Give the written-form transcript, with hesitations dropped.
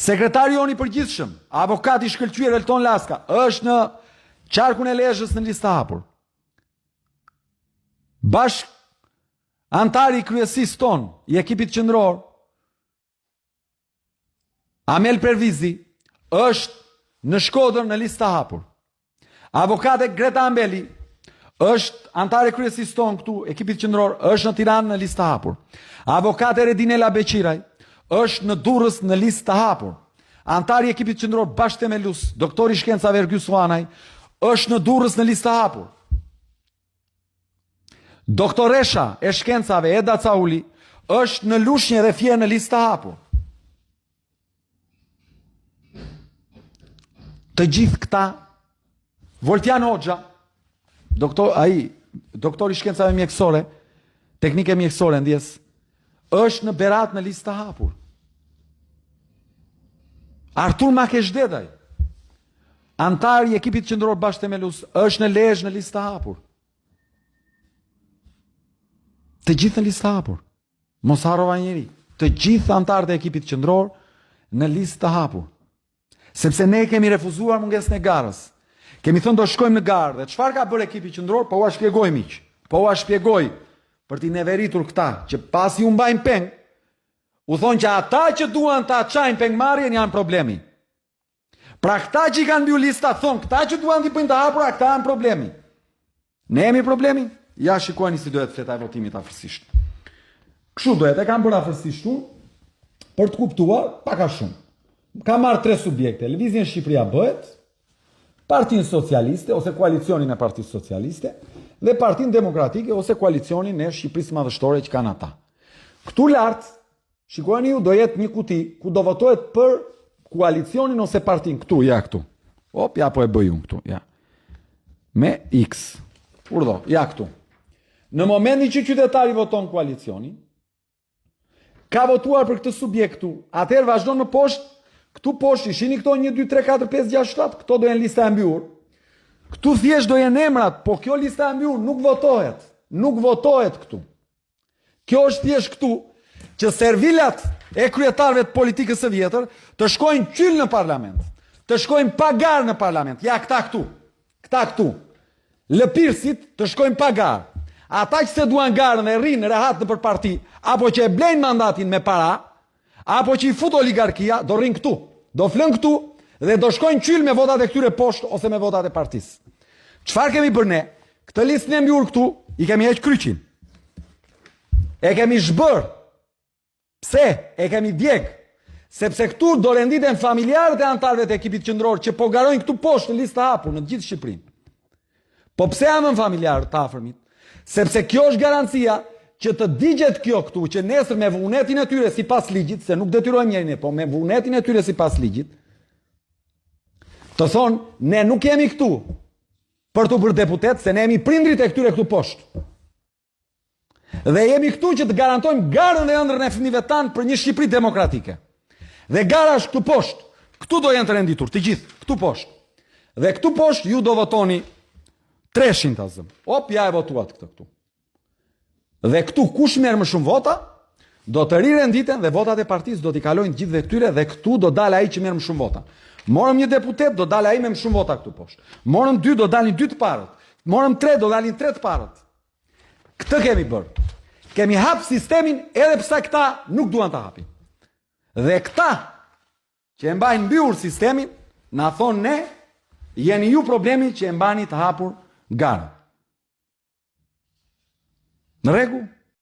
Sekretari joni i përgjithshëm, avokati i shkëlqyer Elton Laska, është në qarkun e Lezhës në listë të hapur. Bashk antari i kryesisë ton, i ekipit qendror, Amel Pervizi, është në Shkodër në listë të hapur. Avokate Greta Ambeli është antare kryesisë ton këtu, ekipit qendror, është në Tiranë në listë të hapur. Avokate Redinela Beqiraj është në Durrës në listë të hapur. Antari i ekipit qendror bashkëthemelus, doktori i shkencave Ergy Suanaj, është në Durrës në listë të hapur. Doktoresha e shkencave Eda Cauli është në Lushnjë dhe Fier në listë të hapur. Të gjithë këta, Voltian Hoxha, doktori i shkencave mjekësore, teknike mjekësore ndjes, është në Berat në listë të hapur. Artur Makeshdedaj, antari i ekipit qendror bashkëthemelus, është në Lezhë në listë të hapur. Të gjithë në listë të hapur. Mos harrova njëri. Të gjithë antarët e ekipit qendror në listë të hapur. Sepse ne kemi refuzuar mungesën e garës. Kemi thënë do shkojmë në garë dhe çfarë ka bërë ekipi qendror? Po ua shpjegoj miq. Po ua shpjegoj për t'i neveritur këta që pasi u mbajnë peng, u thonë që ata që duan ta çajnë pengmarrjen janë problemi. Pra këta që i kanë mbyll lista thonë këta që duan t'i bëjnë të hapura, këta janë problemi. Ne jemi problemi? Ja shikojeni si duhet fletaj votimit afërsisht. Kështu duhet, e kam bërë afërsisht unë për të kuptuar pak a shumë. Ka marrë 3 subjekte, Lëvizjen Shqipëria Bëhet, Partinë Socialiste ose koalicionin e Partisë Socialiste dhe Partinë Demokratike ose koalicionin e Shqipërisë Madhështore që kanë ata. Këtu lart, shikojeni ju, do jetë një kuti ku do votohet për koalicionin ose partinë këtu, ja këtu. Op, ja po e bëj unë këtu, ja. Me X. Urdhë, ja këtu. Në momentin që qytetari voton koalicionin, ka votuar për këtë subjekt këtu, atëherë vazhdon në poshtë. Këtu poshtë, shini këto 1, 2, 3, 4, 5, 6, 7, këto do jenë lista e mbyur. Këtu thjesht do jenë emrat, po kjo lista e mbyur nuk votohet. Nuk votohet këtu. Kjo është thjesht këtu që servilat e kryetarëve të politikës së vjetër të shkojnë qyll në parlament, të shkojnë pagar në parlament. Ja, këta këtu. Këta këtu. Lëpirësit të shkojnë pagar. Ata që se duan garën dhe rrinë rehat në për parti, apo që e blejnë mandatin me para, apo që i fut oligarkia, do rrinë këtu, do flën këtu dhe do shkojnë qyll me votat e këtyre poshtë ose me votat e partisë. Çfarë kemi bërë ne? Këtë listën e mbyur këtu, i kemi heq kryqin. E kemi zhbër. Pse? E kemi djeg. Sepse këtu do renditen familjarët e antarëve të ekipit qendror që po garojnë këtu poshtë në listë të hapur në gjithë Shqipërinë. Po pse janë familjarët të afërmit? Sepse kjo është garancia që të digjet kjo këtu, që nesër me vullnetin e tyre si pas ligjit, se nuk detyrojmë njërin e po, me vullnetin e tyre si pas ligjit, të thonë, ne nuk jemi këtu për të bërë deputet, se ne jemi prindrit e këtyre këtu poshtë. Dhe jemi këtu që të garantojmë garën dhe ëndrrën e fëmijëve tanë për një Shqipëri demokratike. Dhe gara është këtu poshtë, këtu do jenë të renditur, të gjithë, këtu poshtë. Dhe këtu poshtë ju do votoni 300 të zëm. Op, ja e votuat këtë këtu. Dhe këtu kush merr më shumë vota, do të rirenditen dhe votat e partisë do t'i kalojnë gjithë dhe këtyre dhe këtu do dalë ai që merr më shumë vota. Morëm një deputet, do dalë ai me më shumë vota këtu poshtë. Morëm 2, do dalin 2 të parët. Morëm 3, do dalin 3 të parët. Këtë kemi bërë. Kemi hap sistemin edhe pse këta nuk duan ta hapin. Dhe këta që e mbajnë mbyur sistemin, na thonë ne, jeni ju problemi që e mbani të hapur garën. Në rregull?